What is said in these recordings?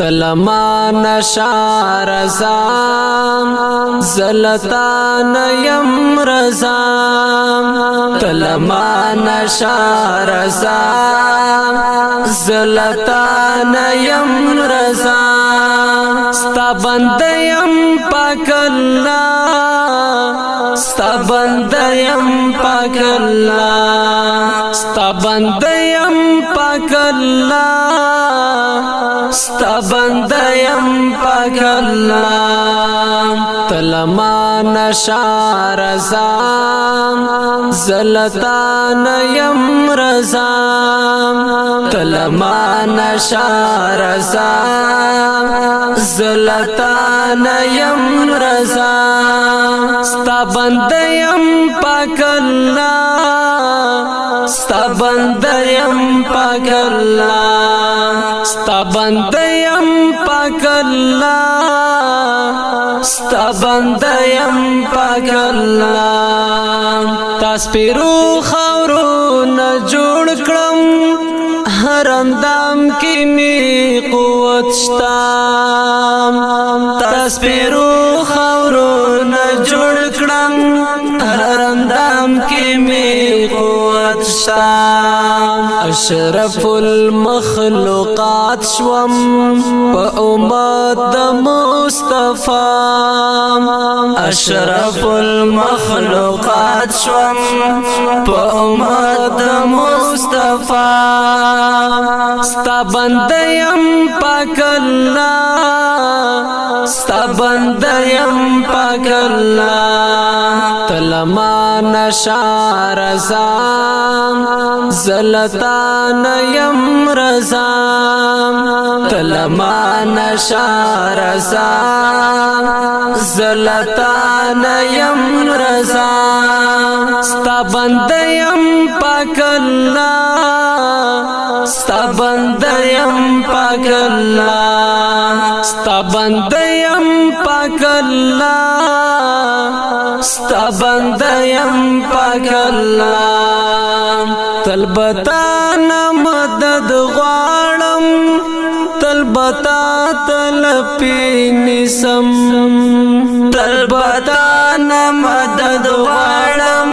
تلما نشا رضا زلطان یم رضا تلما نشا رضا زلطان یم رضا ستا بنده یم پاک اللہ ستا بنده یم پاک اللہ ستا بنده یم پاک اللہ ستا بنده یم پاک اللہ تلما نشا رضا زلطان یم رضا تلما نشا رضا زلطان یم رضا ستا بنده یم پاک اللہ ستا بنده یم پاک اللہ ستا بنده یم پاک اللہ ستا بنده یم پاک اللہ تاس پیرو خاورو نجوڑ کړم هر اندام کی می قوت شتا تاس پیرو خاورو نجوڑ کړم هر اندام کی می قوت شتا اشرف المخلوقات شوم په امت د مصطفی اشرف المخلوقات شوم په امت د مصطفی ستا بنده یم پاک اللہ ستا بنده یم پاک اللہ تلما نشا رضا زلطان یم رضا تلما نشا رضا زلطان یم رضا ستا بنده یم پاک اللہ ستا بنده یم پاک اللہ ستا بنده یم پاک اللہ ستا بنده یم پاک اللہ تلبتا مدد غواړم تلبتا تلپی نسم تلبتا مدد غواړم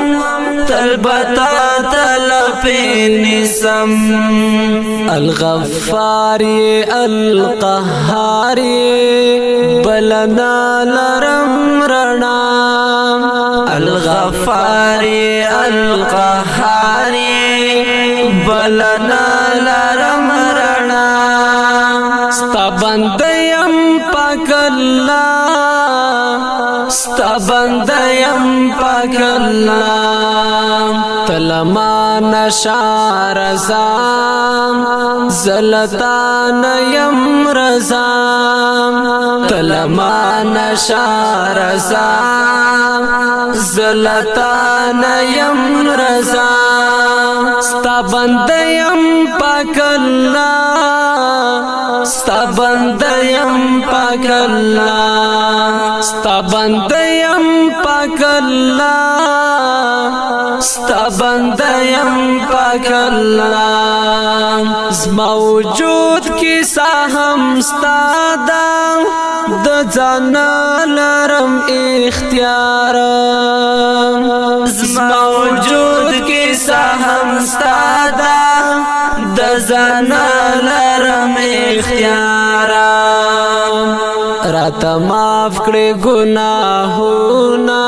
تلبتا تلپی نسم الغفار القهار بلنا لرم رنا الغفار القهار بلنا لرم رنا ستا بنده یم پاک اللہ ستا بنده یم پاک اللہ تلما نشا رضا زلطان یم رضا تلما نشا رضا زلطان یم رضا ستا بنده یم پاک اللہ ستا بنده یم پاک اللہ ستا بنده یم پاک اللہ ستا بنده یم پاک اللہ زما وجود کی ساهم ستا دا د ځان لرم اختیار زما وجود کی ساهم ستا دا د ځان لرم اختیار راته معاف کړې ګناهونه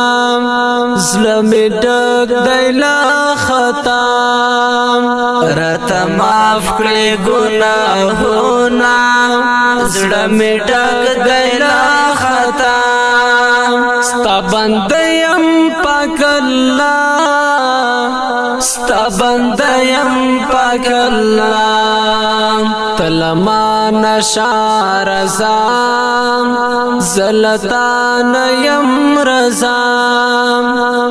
زړه مې ډک دی له خطا راته معاف کړې ګناهونه زړه مې ډک دی له خطا ستا بنده یم پاک اللہ ستا بنده یم پاک اللہ تلما نشا رضا زلطان یم رضا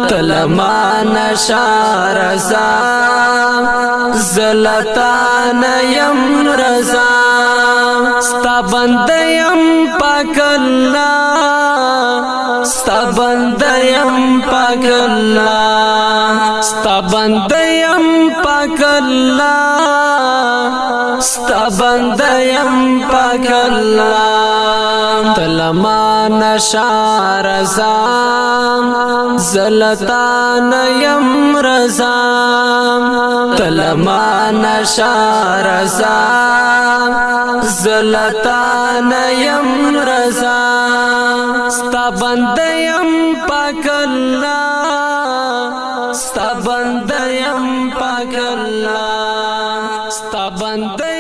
تلما نشا رضا زلطان یم رضا ستا بنده یم پاک اللہ ستا بنده یم پاک اللہ ستا بنده یم پاک اللہ ستا بنده یم پاک پاک اللہ تلما نشا رضا زلطان یم رضا تلما نشا رضا زلطان یم رضا ستا بندیم پاک اللہ ستا بندیم پاک اللہ ستا بندیم